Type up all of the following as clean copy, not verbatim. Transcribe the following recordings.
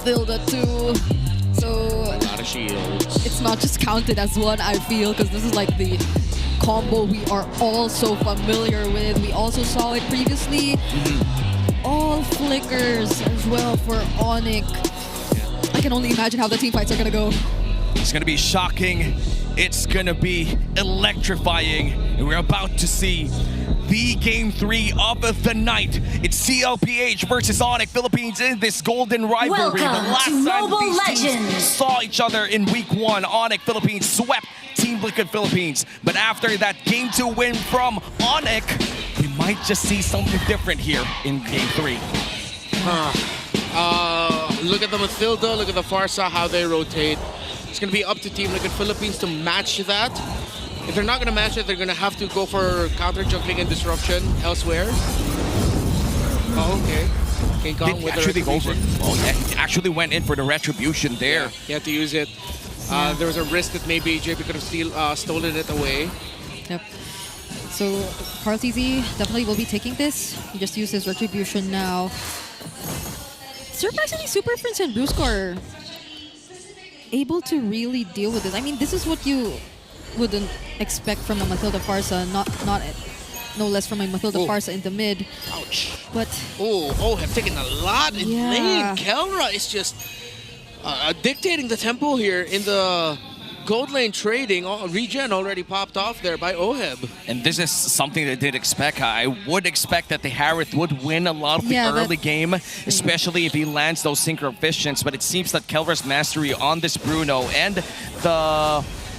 Mathilda too. So a lot of shields. It's not just counted as one, I feel, because this is like the combo we are all so familiar with. We also saw it previously. All flickers as well for ONIC. I can only imagine how the team fights are gonna go. It's gonna be shocking. It's gonna be electrifying. And we're about to see the Game 3 of the night. It's TLPH versus ONIC Philippines in this golden rivalry. Welcome the last to time Mobile these Legends. teams saw each other in Week 1, ONIC Philippines swept Team Liquid Philippines. But after that Game 2 win from ONIC, we might just see something different here in Game 3. Look at the Mathilda, look at the Farsa, how they rotate. It's going to be up to Team Liquid Philippines to match that. If they're not going to match it, they're going to have to go for counter juggling and disruption elsewhere. Oh, okay. King Kong with the retribution. Oh yeah, he actually went in for the retribution there. Yeah, he had to use it. There was a risk that maybe JP could have stolen it away. Yep. So Carl TZ definitely will be taking this. He just used his retribution now. Surprisingly, Super Prince and Brusco are able to really deal with this. I mean, this is what you wouldn't expect from a Mathilda Farsa, no less from a Mathilda Farsa in the mid. Ouch. But have taken a lot in lane. Kelra is just dictating the tempo here in the gold lane trading. Regen already popped off there by OHEB. And this is something they did expect. I would expect that the Harith would win a lot of the early game, especially if he lands those synchro visions. But it seems that Kelra's mastery on this Bruno and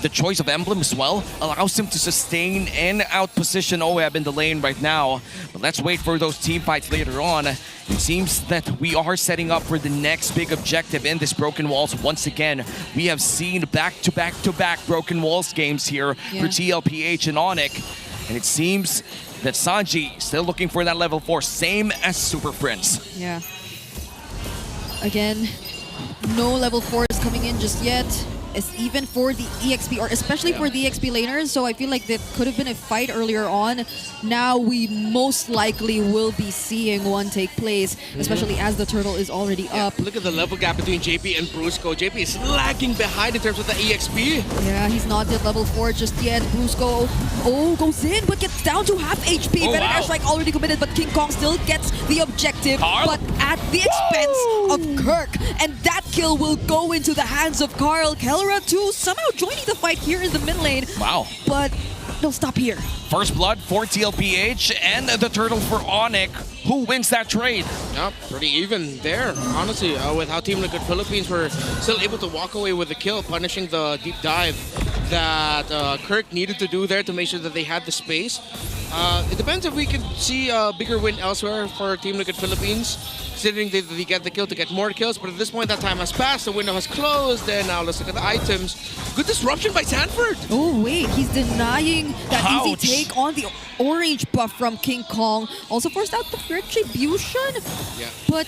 the choice of emblem as well allows him to sustain and outposition OHEB in the lane right now. But let's wait for those team fights later on. It seems that we are setting up for the next big objective in this Broken Walls. Once again, we have seen back-to-back Broken Walls games here for TLPH and ONIC. And it seems that Sanji still looking for that level 4, same as Super Prince. yeah. Again, no level 4s coming in just yet. Is even for the EXP, or especially for the EXP laners, so I feel like that could have been a fight earlier on. Now we most likely will be seeing one take place, especially as the turtle is already up. Look at the level gap between JP and Brusco. JP is lagging behind in terms of the EXP. Yeah, he's not at level 4 just yet. Brusco, goes in, but gets down to half HP. Venom Strike already committed, but King Kong still gets the objective, but at the expense of Kirk. And that kill will go into the hands of Carl. Kelra too, somehow joining the fight here in the mid lane. Wow. But they'll stop here. First blood for TLPH and the turtle for ONIC. Who wins that trade? Yep, pretty even there, honestly, with how Team Liquid Philippines were still able to walk away with the kill, punishing the deep dive that Kirk needed to do there to make sure that they had the space. It depends if we can see a bigger win elsewhere for Team Liquid Philippines, considering they get the kill to get more kills, but at this point that time has passed, the window has closed, and now let's look at the items. Good disruption by Sanford! Oh wait, he's denying that easy take on the orange buff from King Kong. Also forced out the retribution, but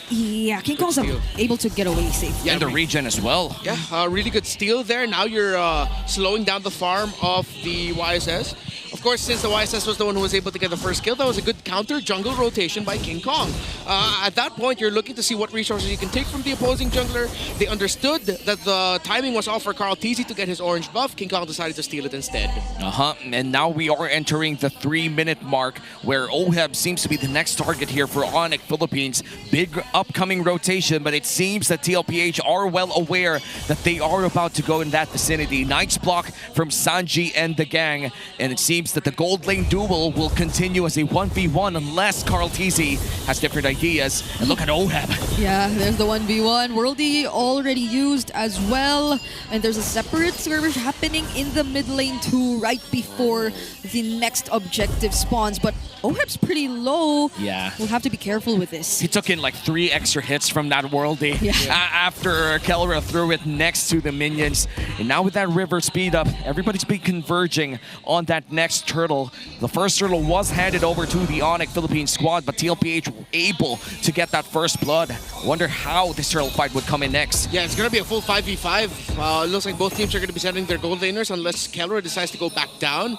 yeah, King Kong's able to get away safely. And the regen as well. Yeah, really good steal there. Now you're slowing down the farm of the YSS. Of course, since the YSS was the one who was able to get the first kill, that was a good counter jungle rotation by King Kong. At that point, you're looking to see what resources you can take from the opposing jungler. They understood that the timing was off for Carl TZ to get his orange buff. King Kong decided to steal it instead. And now we are entering the 3-minute mark where OHEB seems to be the next target here for ONIC Philippines. Big upcoming rotation, but it seems that TLPH are well aware that they are about to go in that vicinity. Nice block from Sanji and the gang, and it seems that the gold lane duel will continue as a 1v1 unless Carl TZ has different ideas. And look at OHEB. Yeah, there's the 1v1. Worldy already used as well. And there's a separate skirmish happening in the mid lane too, right before the next objective spawns. But OHEB's pretty low. Yeah. We'll have to be careful with this. He took in like 3 extra hits from that Worldy after Kelra threw it next to the minions. And now with that river speed up, everybody's been converging on that next turtle. The first turtle was handed over to the ONIC Philippines squad, but TLPH able able to get that first blood. Wonder how this turtle fight would come in next. Yeah, it's going to be a full 5v5. It looks like both teams are going to be sending their gold laners unless Kelra decides to go back down.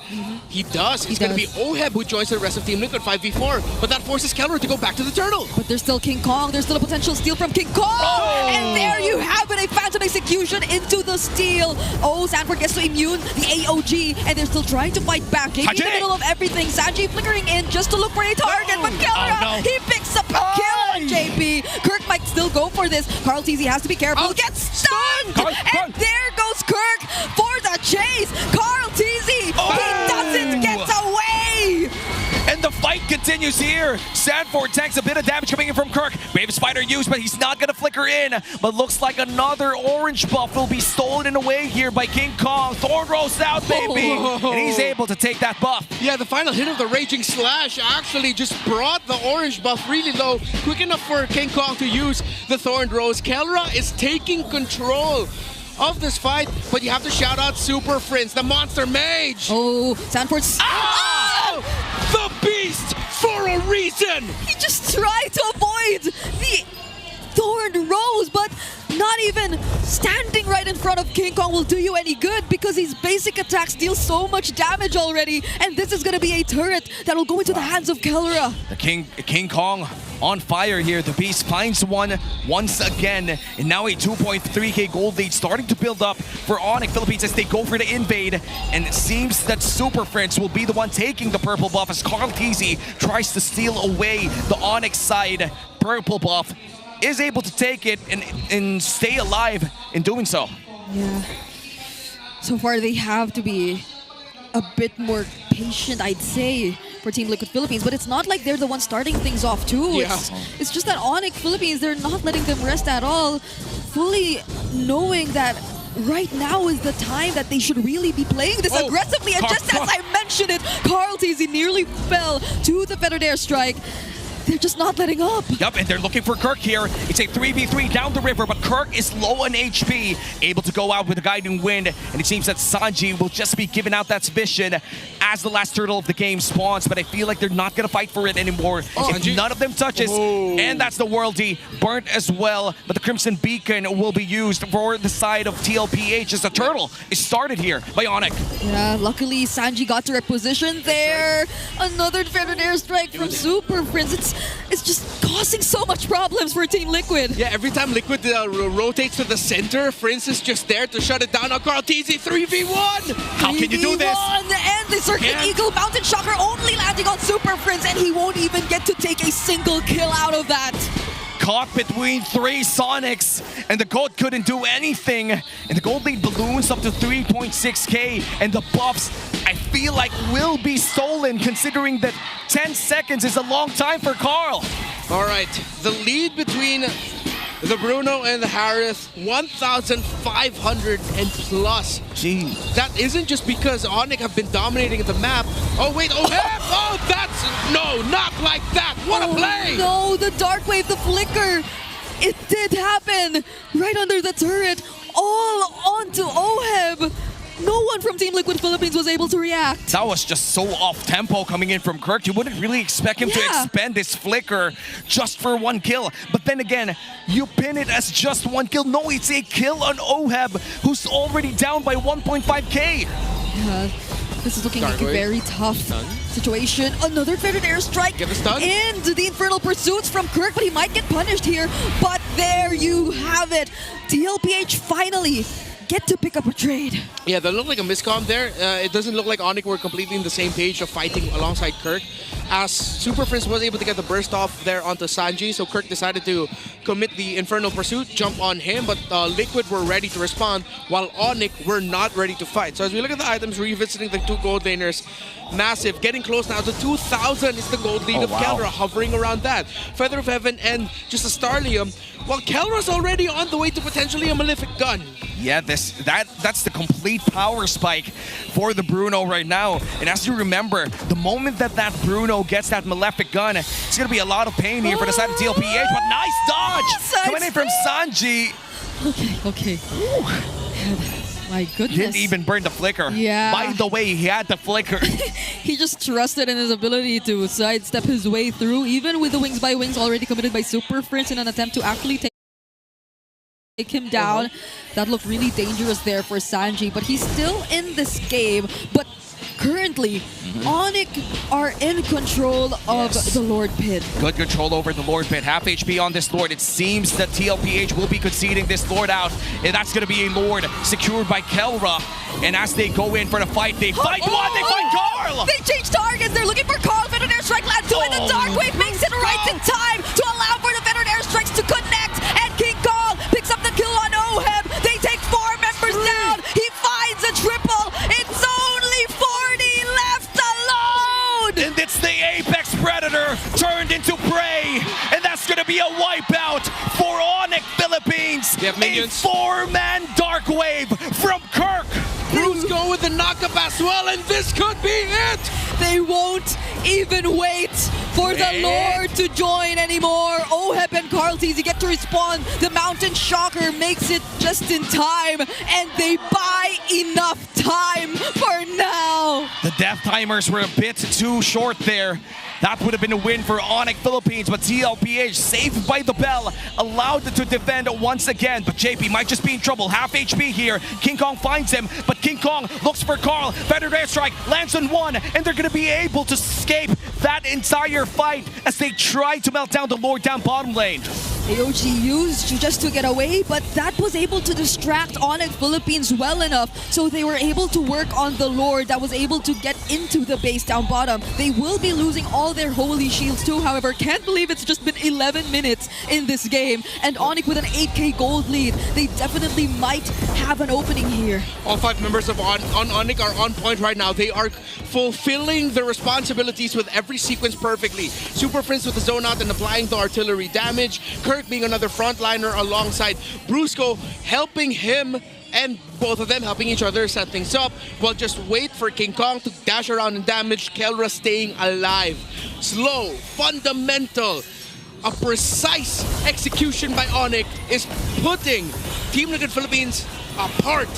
He does. It's going to be Oheb who joins the rest of Team Liquid 5v4, but that forces Kelra to go back to the turtle. But there's still King Kong. There's still a potential steal from King Kong. Oh! And there you have it, a phantom execution into the steal. Oh, Sanford gets to immune the AOG, and they're still trying to fight back. JP in the middle of everything. Sanji flickering in just to look for a target, but Kelra, he picks up a kill on JP. Kirk might still go for this. Carl TZ has to be careful. Gets stunned! And there goes Kirk for the chase. Carl TZ, he doesn't get away! And the fight continues here. Sanford tanks a bit of damage coming in from Kirk. Wave Spider used, but he's not going to flicker in. But looks like another orange buff will be stolen away here by King Kong. Thorn rolls out, baby. And he's able to take that buff. Yeah, the final hit of the Raging Slash actually just brought the orange buff really low. Quick enough for King Kong to use the Thorn Rose. Kelra is taking control of this fight, but you have to shout out Super Prince, the Monster Mage. Oh, Sanford's... The Beast for a reason! He just tried to avoid the Thorn Rose, but not even standing right in front of King Kong will do you any good because his basic attacks deal so much damage already, and this is going to be a turret that will go into the hands of Kelra. The King Kong on fire here. The Beast finds one once again, and now a 2.3k gold lead starting to build up for ONICPH as they go for the invade, and it seems that Super Prince will be the one taking the purple buff as Carl TZ tries to steal away the Onyx side purple buff. Is able to take it and stay alive in doing so. Yeah. So far, they have to be a bit more patient, I'd say, for Team Liquid Philippines. But it's not like they're the ones starting things off, too. Yeah. It's just that ONICPH, they're not letting them rest at all, fully knowing that right now is the time that they should really be playing this aggressively. And just as I mentioned it, Carl TZ nearly fell to the feathered airstrike. They're just not letting up. Yep, and they're looking for Kirk here. It's a 3v3 down the river, but Kirk is low on HP, able to go out with a guiding wind, and it seems that Sanji will just be giving out that vision as the last turtle of the game spawns, but I feel like they're not going to fight for it anymore. If none of them touches, and that's the Worldy, burnt as well, but the Crimson Beacon will be used for the side of TLPH as the turtle is started here by Onyx. Yeah, luckily Sanji got to reposition there. Another feathered airstrike from Super Prince. It's just causing so much problems for Team Liquid. Yeah, every time Liquid rotates to the center, Prince is just there to shut it down. Now Carl TZ 3v1! How can you do this? And the Circuit Eagle Mountain Shocker only landing on Super Prince, and he won't even get to take a single kill out of that. Caught between three Sonics, and the gold couldn't do anything. And the gold lead balloons up to 3.6k, and the buffs, I feel like, will be stolen, considering that 10 seconds is a long time for Carl. All right, the lead between the Bruno and the Harith, 1,500 and plus. Gee. That isn't just because Onyx have been dominating the map. Oh wait, oh that's, no, not like that. What a play! No, the Dark Wave, the Flicker. It did happen right under the turret, all onto Oheb. No one from Team Liquid Philippines was able to react. That was just so off-tempo coming in from Kirk. You wouldn't really expect him to expend this flicker just for one kill. But then again, you pin it as just one kill. No, it's a kill on Oheb, who's already down by 1.5k. Yeah, this is looking like a very tough situation. Another feathered airstrike into the Infernal Pursuits from Kirk, but he might get punished here. But there you have it. TLPH finally get to pick up a trade. Yeah, that looked like a miscomm there. It doesn't look like Onyx were completely in the same page of fighting alongside Kirk, as Super Prince was able to get the burst off there onto Sanji, so Kirk decided to commit the Infernal Pursuit, jump on him, but Liquid were ready to respond, while Onyx were not ready to fight. So as we look at the items, revisiting the two gold laners, massive, getting close now to 2,000 is the gold lead of Kelra, hovering around that. Feather of Heaven and just a Starlium, while Kelra's already on the way to potentially a Malefic Gun. Yeah, that's the complete power spike for the Bruno right now. And as you remember, the moment that Bruno gets that Malefic Gun, it's going to be a lot of pain here for the side of TLPH, but nice dodge! Coming in from Sanji. Okay. My goodness. Didn't even burn the flicker. Yeah. By the way, he had the flicker. He just trusted in his ability to sidestep his way through, even with the wings by wings already committed by Super Prince in an attempt to actually take him down. That looked really dangerous there for Sanji, but he's still in this game. But currently, ONIC are in control of the Lord Pit. Good control over the Lord Pit. Half HP on this Lord. It seems that TLPH will be conceding this Lord out. And that's going to be a Lord secured by Kelra. And as they go in for the fight, they fight one, they fight Carl! They change targets. They're looking for Carl. Veteran Airstrike lands two, and the Dark Wave makes it right in time to allow for the Veteran Airstrikes to connect. And King Kong picks up the kill on Oheb. They take 4 members down. He finds a triple. It's only 40 left alone. And it's the Apex Predator turned into prey. And that's going to be a wipeout for ONIC Philippines. They have minions. A 4-man Dark Wave from Kirk. Bruce go with the knockup as well, and this could be it! They won't even wait for the Lord to join anymore. Oheb and Carl Teasy get to respawn. The Mountain Shocker makes it just in time, and they buy enough time for now. The death timers were a bit too short there. That would have been a win for ONIC Philippines, but TLPH, saved by the bell, allowed to defend once again. But JP might just be in trouble. Half HP here. King Kong finds him, but King Kong looks for Carl. Veteran Airstrike lands on one, and they're going to be able to escape that entire fight as they try to melt down the Lord down bottom lane. AOG used just to get away, but that was able to distract ONIC Philippines well enough, so they were able to work on the Lord that was able to get into the base down bottom. They will be losing all their holy shields too, however. Can't believe it's just been 11 minutes in this game, and ONIC with an 8k gold lead. They definitely might have an opening here. All 5 members of ONIC are on point right now. They are fulfilling their responsibilities with every sequence perfectly. Super Prince with the zone out and applying the artillery damage. Kirk being another frontliner alongside Brusco, helping him, and both of them helping each other set things up. Well, just wait for King Kong to dash around and damage. Kelra staying alive. Slow, fundamental, a precise execution by ONIC is putting Team Liquid Philippines apart.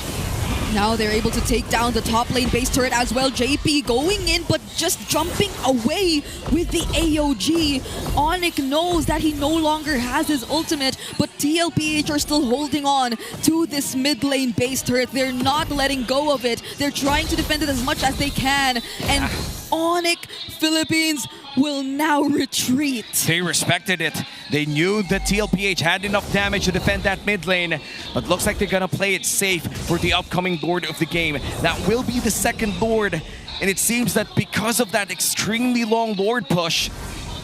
Now they're able to take down the top lane base turret as well. JP going in, but just jumping away with the AOG. ONIC knows that he no longer has his ultimate, but TLPH are still holding on to this mid lane base turret. They're not letting go of it. They're trying to defend it as much as they can. And ONIC Philippines will now retreat. They respected it. They knew that TLPH had enough damage to defend that mid lane, but looks like they're gonna play it safe for the upcoming Lord of the game. That will be the second Lord, and it seems that because of that extremely long Lord push,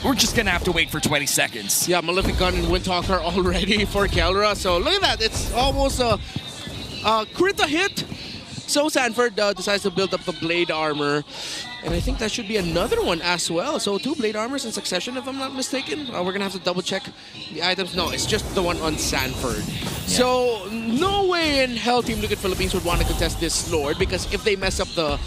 we're just gonna have to wait for 20 seconds. Yeah, Malefic Gun and Windtalker already for Kelra. So look at that, it's almost a crit a hit. So Sanford decides to build up the blade armor. And I think that should be another one as well. So 2 blade armors in succession, if I'm not mistaken. We're gonna have to double check the items. No, it's just the one on Sanford. Yeah. So no way in hell Team Liquid Philippines would want to contest this Lord, because if they mess up the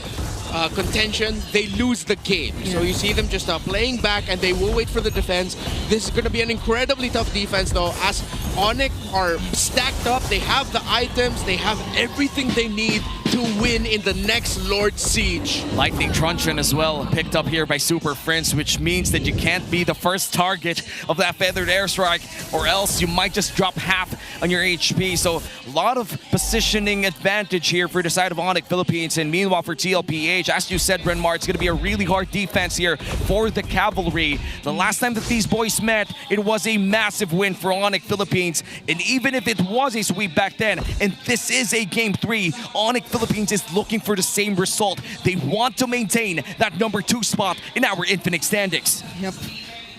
contention, they lose the game. Yeah. So you see them just playing back, and they will wait for the defense. This is going to be an incredibly tough defense though, as ONIC are stacked up. They have the items, they have everything they need to win in the next Lord Siege. Lightning Truncheon as well, picked up here by Super Prince, which means that you can't be the first target of that feathered airstrike, or else you might just drop half on your HP. So a lot of positioning advantage here for the side of ONIC Philippines, and meanwhile for TLPH, as you said, Brenmar, it's going to be a really hard defense here for the Cavalry. The last time that these boys met, it was a massive win for ONIC Philippines, and even if it was a sweep back then, and this is a Game 3, ONIC Philippines is looking for the same result. They want to maintain that #2 spot in our Infinite standings. Yep.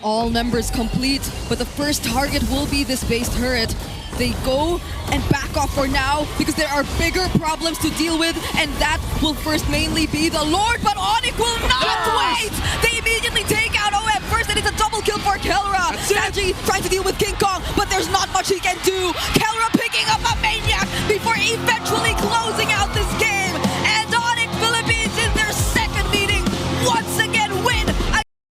All members complete, but the first target will be this base turret. They go and back off for now because there are bigger problems to deal with, and that will first mainly be the Lord, but ONIC will not wait! They immediately take out OM first, and it's a double kill for Kelra. Sanji trying to deal with King Kong, but there's not much he can do.